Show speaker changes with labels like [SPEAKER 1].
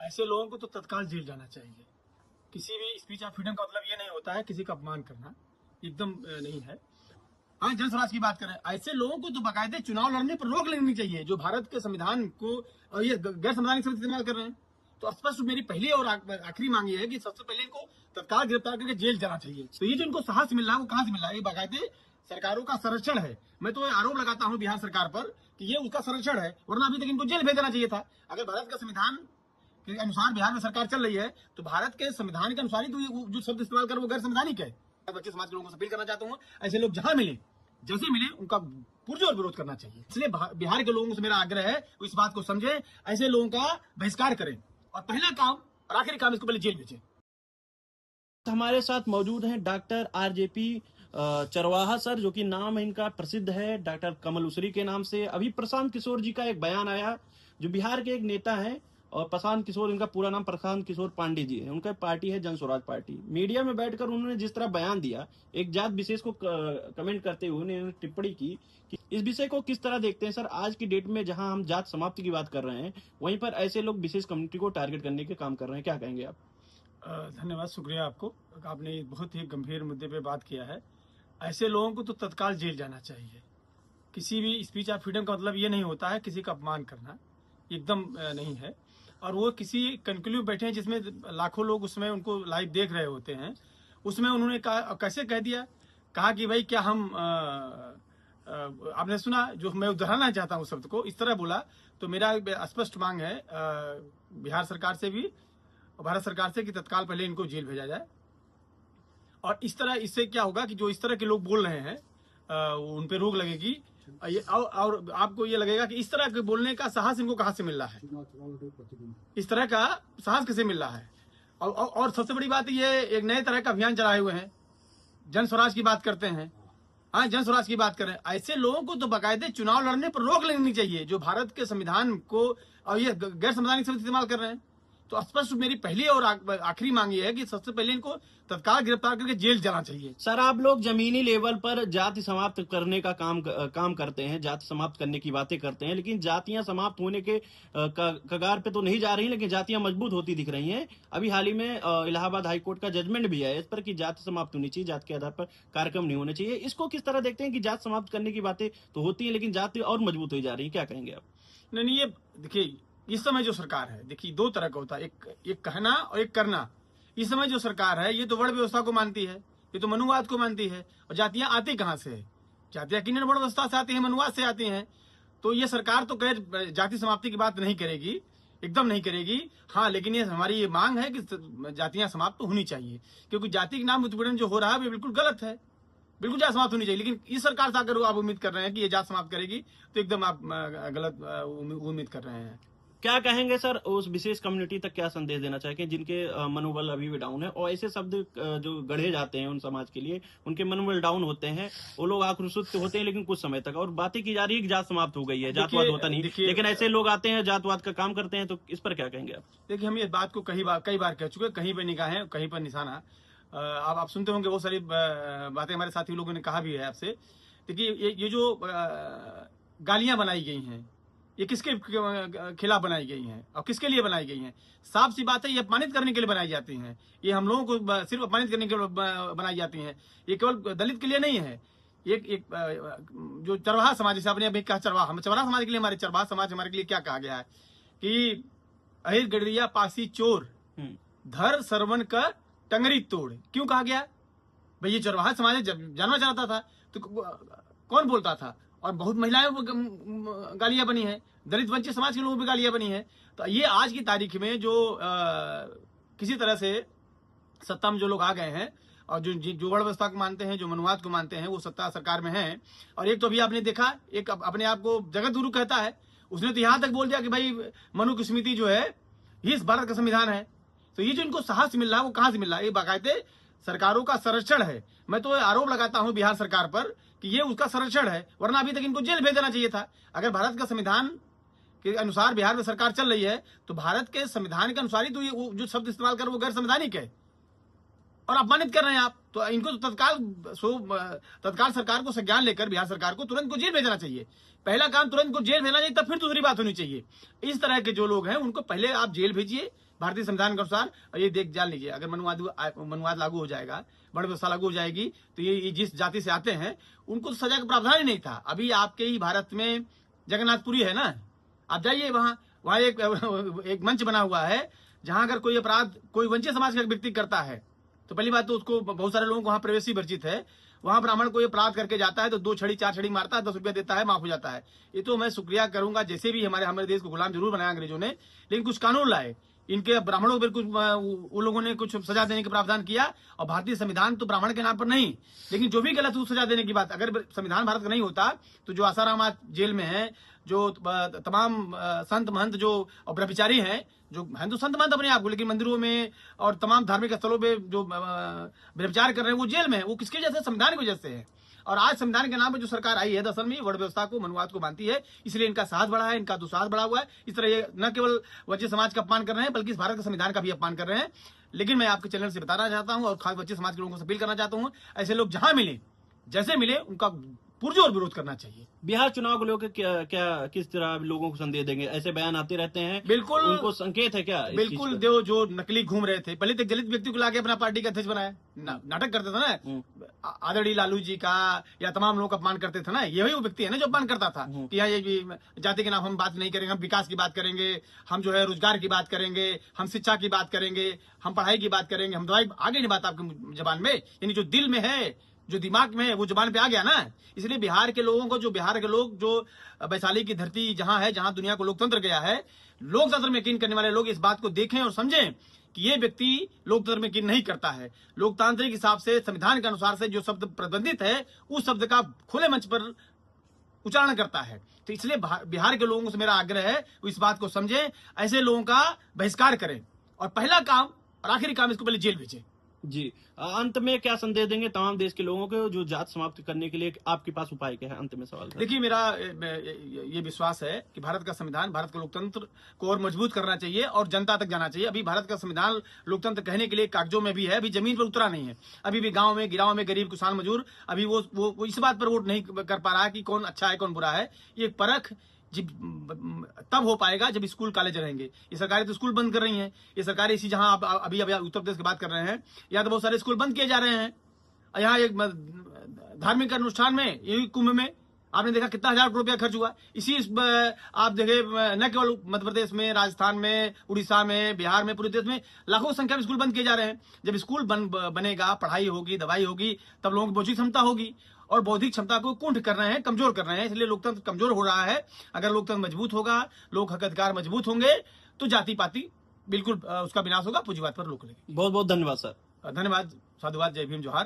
[SPEAKER 1] ऐसे लोगों को तो तत्काल जेल जाना चाहिए। किसी भी स्पीच ऑफ फ्रीडम का मतलब ये नहीं होता है किसी का अपमान करना, एकदम नहीं है। हाँ, जन स्वराज की बात करें, ऐसे लोगों को तो बाकायदे चुनाव लड़ने पर रोक लेनी चाहिए जो भारत के संविधान को और ये गैर संवैधानिक शब्द इस्तेमाल कर रहे हैं। तो स्पष्ट मेरी पहली और आखिरी मांग ये है कि सबसे पहले इनको तत्काल गिरफ्तार करके जेल जाना चाहिए। तो ये जो इनको साहस मिल रहा है वो कहाँ से मिल रहा है? ये बाकायदे सरकारों का संरक्षण है। मैं तो आरोप लगाता हूँ बिहार सरकार पर कि ये उसका संरक्षण है, वरना अभी तक इनको जेल भेज देना चाहिए था। अगर भारत का संविधान के अनुसार बिहार में सरकार चल रही है तो भारत के संविधान के अनुसार ही तो ये जो शब्द इस्तेमाल कर वो गैर संवैधानिक है। बच्चे समाज के लोगों से अपील करना चाहता हूँ, ऐसे लोग जहां मिले जैसे मिले उनका पुरजोर विरोध करना चाहिए। इसलिए बिहार के लोगों से मेरा आग्रह है वो इस बात को समझे, ऐसे लोगों का बहिष्कार करें और पहला काम और आखिरी काम इसको पहले जेल भेजें।
[SPEAKER 2] हमारे साथ मौजूद हैं डॉक्टर आरजेपी चरवाहा सर, जो कि नाम इनका प्रसिद्ध है डॉक्टर कमल उसरी के नाम से। अभी प्रशांत किशोर जी का एक बयान आया, जो बिहार के एक नेता हैं, और प्रशांत किशोर, इनका पूरा नाम प्रशांत किशोर पांडे जी है, उनका पार्टी है जन स्वराज पार्टी। मीडिया में बैठकर उन्होंने जिस तरह बयान दिया, एक जात विशेष को कमेंट करते हुए उन्होंने टिप्पणी की कि इस विषय को किस तरह देखते हैं सर? आज की डेट में जहां हम जात समाप्ति की बात कर रहे हैं, वहीं पर ऐसे लोग विशेष कम्युनिटी को टारगेट करने के काम कर रहे हैं, क्या कहेंगे आप?
[SPEAKER 1] धन्यवाद, शुक्रिया आपको। आपने बहुत ही गंभीर मुद्दे पे बात किया है। ऐसे लोगों को तो तत्काल जेल जाना चाहिए। किसी भी स्पीच ऑफ फ्रीडम का मतलब ये नहीं होता है किसी का अपमान करना, एकदम नहीं है। और वो किसी कंक्लूव बैठे हैं जिसमें लाखों लोग उसमें उनको लाइव देख रहे होते हैं, उसमें उन्होंने कहा, कैसे कह दिया, कहा कि भाई क्या हम आपने सुना, जो मैं दोहराना चाहता हूँ शब्द को, इस तरह बोला। तो मेरा स्पष्ट मांग है बिहार सरकार से भी और भारत सरकार से कि तत्काल पहले इनको जेल भेजा जाए। और इस तरह इससे क्या होगा कि जो इस तरह के लोग बोल रहे हैं उन पे रोक लगेगी। और आपको ये लगेगा कि इस तरह के बोलने का साहस इनको कहाँ से मिल रहा है, इस तरह का साहस कैसे मिल रहा है। और सबसे बड़ी बात ये एक नए तरह का अभियान चलाए हुए हैं, जन स्वराज की बात करते हैं। हाँ, जन स्वराज की बात करें, ऐसे लोगों को तो बाकायदे चुनाव लड़ने पर रोक लेनी चाहिए जो भारत के संविधान को और ये गैर संवैधानिक शब्द इस्तेमाल कर रहे हैं। तो स्पष्ट मेरी पहली और आखिरी मांग ये है कि सबसे पहले इनको तत्काल गिरफ्तार करके जेल जाना चाहिए।
[SPEAKER 2] सर, आप लोग जमीनी लेवल पर जाति समाप्त करने का काम करते हैं, जाति समाप्त करने की बातें करते हैं, लेकिन जातियां समाप्त होने के कगार पे तो नहीं जा रही, लेकिन जातियां मजबूत होती दिख रही हैं। अभी हाल ही में इलाहाबाद हाईकोर्ट का जजमेंट भी है इस पर कि जाति समाप्त होनी चाहिए, जाति के आधार पर कार्यक्रम नहीं होने चाहिए। इसको किस तरह देखते हैं कि जाति समाप्त करने की बातें तो होती है लेकिन जाति और मजबूत हो जा रही है, क्या कहेंगे आप?
[SPEAKER 1] नहीं, ये देखिए, इस समय जो सरकार है, देखिए दो तरह का होता है, एक कहना और एक करना। इस समय जो सरकार है ये तो वर्ण व्यवस्था को मानती है, ये तो मनुवाद को मानती है। और जातियां आती कहाँ से है? जातियां किन्नर वर्ण व्यवस्था से आती हैं, मनुवाद से आती हैं। तो ये सरकार तो कहे जाति समाप्ति की बात नहीं करेगी, एकदम नहीं करेगी। हाँ, लेकिन ये हमारी ये मांग है कि जातियां समाप्त तो होनी चाहिए, क्योंकि जाति के नाम उत्पीड़न जो हो रहा है वो बिल्कुल गलत है, बिल्कुल जात समाप्त होनी चाहिए। लेकिन इस सरकार से अगर आप उम्मीद कर रहे हैं कि ये जात समाप्त करेगी तो एकदम आप गलत उम्मीद कर रहे हैं।
[SPEAKER 2] क्या कहेंगे सर, उस विशेष कम्युनिटी तक क्या संदेश देना चाहेंगे जिनके मनोबल अभी भी डाउन है? और ऐसे शब्द जो गढ़े जाते हैं उन समाज के लिए, उनके मनोबल डाउन होते हैं, वो लोग आक्रोशित होते हैं, लेकिन कुछ समय तक, और बातें की जा रही है कि जात समाप्त हो गई है, जातवाद होता नहीं, लेकिन ऐसे लोग आते हैं जातवाद का काम करते हैं। तो इस पर क्या कहेंगे आप?
[SPEAKER 1] देखिए, हम ये बात को कई बार कह चुके, कहीं पर निगाहें कहीं पर निशाना। आप सुनते होंगे बहुत सारी बातें हमारे साथी लोगों ने कहा भी है आपसे। देखिए, ये जो गालियां बनाई गई हैं ये किसके खिलाफ बनाई गई हैं और किसके लिए बनाई गई हैं? साफ सी बात है, ये अपमानित करने के लिए बनाई जाती हैं। ये हम लोगों को सिर्फ अपमानित करने के लिए बनाई जाती हैं। ये केवल दलित के लिए नहीं है। एक जो चरवाहा समाज, जैसे आपने अभी कहा चरवाहा, हम चरवाहा समाज के लिए, हमारे चरवाहा समाज हमारे के लिए क्या कहा गया है कि अहिर गडरिया पासी चोर धर सरवन का टंगरी तोड़। क्यों कहा गया भाई? ये चरवाहा समाज जानना चाहता था तो कौन बोलता था? और बहुत महिलाएं गालियां बनी है, दलित वंचित समाज के लोगों पर गालियां बनी है। तो ये आज की तारीख में जो किसी तरह से सत्ता में जो लोग आ गए हैं और जो वर्ण व्यवस्था को मानते हैं, जो मनुवाद को मानते हैं, वो सत्ता सरकार में हैं। और एक तो अभी आपने देखा, एक अपने आप को जगत गुरु कहता है, उसने तो यहां तक बोल दिया कि भाई मनु की स्मृति जो है ये इस भारत का संविधान है। तो ये जो इनको साहस मिल रहा है वो कहां से मिल रहा है? ये बाकायदे सरकारों का संरक्षण है। मैं तो आरोप लगाता हूं बिहार सरकार पर कि ये उसका संरक्षण है, वरना अभी तक इनको जेल भेज देना चाहिए था। अगर भारत का संविधान के अनुसार बिहार में सरकार चल रही है तो भारत के संविधान के अनुसार ही तो ये जो शब्द इस्तेमाल कर वो गैर संवैधानिक है और अपमानित कर रहे हैं आप। तो इनको तो तत्काल सरकार को संज्ञान लेकर बिहार सरकार को तुरंत को जेल भेजना चाहिए। पहला काम तुरंत को जेल भेजना चाहिए, तब फिर दूसरी बात होनी चाहिए। इस तरह के जो लोग हैं उनको पहले आप जेल भेजिए, भारतीय संविधान के अनुसार ये देख जान लीजिए, अगर मनुवाद लागू हो जाएगा, वर्ण व्यवस्था लागू हो जाएगी, तो ये जिस जाति से आते हैं उनको तो सजा का प्रावधान ही नहीं था। अभी आपके ही भारत में जगन्नाथपुरी है ना, आप जाइए वहां एक मंच बना हुआ है, जहां अगर कोई अपराध कोई वंचित समाज का व्यक्ति करता है तो पहली बात तो उसको बहुत सारे लोगों को वहां प्रवेश ही वर्जित है। वहां ब्राह्मण कोई अपराध करके जाता है तो 2 छड़ी 4 छड़ी मारता है, 10 रुपया देता है, माफ हो जाता है। ये तो मैं शुक्रिया करूंगा, जैसे भी हमारे देश को गुलाम जरूर बनाया अंग्रेजों ने, लेकिन कुछ कानून लाए, इनके ब्राह्मणों पर कुछ उन लोगों ने कुछ सजा देने का प्रावधान किया। और भारतीय संविधान तो ब्राह्मण के नाम पर नहीं, लेकिन जो भी गलत सजा देने की बात, अगर संविधान भारत का नहीं होता तो जो आसाराम आज जेल में है, जो तमाम संत महंत जो ब्रह्मचारी हैं, जो हिंदू संत महंत अपने आप को, लेकिन मंदिरों में और तमाम धार्मिक स्थलों पे जो व्यभिचार कर रहे हैं वो जेल में है, वो किसके वजह से? संविधान की वजह से है। और आज संविधान के नाम पे जो सरकार आई है, दरअसल में वर्ण व्यवस्था को, मनुवाद को मानती है, इसलिए इनका साहस बढ़ा है, इनका दुस्साहस बढ़ा हुआ है। इस तरह ये न केवल वंचित समाज का अपमान कर रहे हैं, बल्कि इस भारत के संविधान का भी अपमान कर रहे हैं। लेकिन मैं आपके चैनल से बताना चाहता हूं और खास वंचित समाज के लोगों से अपील करना चाहता हूं, ऐसे लोग जहां मिले, जैसे मिले, उनका पुरजोर विरोध करना चाहिए।
[SPEAKER 2] बिहार चुनाव को लेकर क्या किस तरह लोगों को संदेश देंगे? ऐसे बयान आते रहते हैं,
[SPEAKER 1] बिल्कुल
[SPEAKER 2] उनको संकेत है क्या?
[SPEAKER 1] बिल्कुल जो नकली घूम रहे थे, पहले तो दलित व्यक्ति को लाके अपना पार्टी का अध्यक्ष बनाया, नाटक करते थे ना, आदरणीय लालू जी का या तमाम लोग अपमान करते थे ना, यही वो व्यक्ति है ना जो अपमान करता था कि यहाँ ये जाति के नाम हम बात नहीं करेंगे, हम विकास की बात करेंगे, हम जो है रोजगार की बात करेंगे, हम शिक्षा की बात करेंगे, हम पढ़ाई की बात करेंगे, हम दवाई, आगे नहीं बात आपकी जबान में, यानी जो दिल में है, जो दिमाग में है, वो जुबान पे आ गया ना। इसलिए बिहार के लोगों को, बिहार के लोग जो वैशाली की धरती जहां है, जहां दुनिया को लोकतंत्र गया है, लोकतंत्र में यकीन करने वाले लोग इस बात को देखें और समझें कि ये व्यक्ति लोकतंत्र में यकीन नहीं करता है। लोकतांत्रिक हिसाब से, संविधान के अनुसार से जो शब्द प्रतिबंधित है, उस शब्द का खुले मंच पर उच्चारण करता है। तो इसलिए बिहार के लोगों से मेरा आग्रह है, वो इस बात को समझें, ऐसे लोगों का बहिष्कार करें और पहला काम और आखिरी काम, इसको पहले जेल भेजें।
[SPEAKER 2] जी, अंत में क्या संदेश देंगे तमाम देश के लोगों को जो जात समाप्त करने के लिए आपके पास उपाय क्या है? अंत में सवाल।
[SPEAKER 1] देखिए, मेरा ये विश्वास है कि भारत का संविधान, भारत के लोकतंत्र को और मजबूत करना चाहिए और जनता तक जाना चाहिए। अभी भारत का संविधान लोकतंत्र कहने के लिए कागजों में भी है, अभी जमीन पर उतरा नहीं है। अभी भी गांव में, गिराव में गरीब किसान मजदूर अभी वो इस बात पर वोट नहीं कर पा रहा है कि कौन अच्छा है कौन बुरा है। ये परख तब हो पाएगा जब स्कूल कॉलेज रहेंगे। ये सरकारें तो स्कूल बंद कर रही हैं, ये सरकारें इसी, जहां आप अभी उत्तर प्रदेश की बात कर रहे हैं, यहाँ तो बहुत सारे स्कूल बंद किए जा रहे हैं। यहाँ एक धार्मिक अनुष्ठान में, ये कुंभ में आपने देखा कितना हजार रुपया खर्च हुआ। इसी आप देखे न केवल मध्य प्रदेश में, राजस्थान में, उड़ीसा में, बिहार में, पूरे देश में लाखों संख्या में स्कूल बंद किए जा रहे हैं। जब स्कूल बनेगा, पढ़ाई होगी, दवाई होगी, तब लोगों की बौद्धिक क्षमता होगी, और बौद्धिक क्षमता को कुंठ कर रहे हैं, कमजोर कर रहे हैं। इसलिए लोकतंत्र कमजोर हो रहा है। अगर लोकतंत्र मजबूत होगा, लोक हक अधिकार मजबूत होंगे, तो जाति पाति बिल्कुल उसका विनाश होगा, पूंजीवाद पर रोक लेंगे।
[SPEAKER 2] बहुत बहुत धन्यवाद सर।
[SPEAKER 1] धन्यवाद, साधुवाद, जय भीम, जोहार।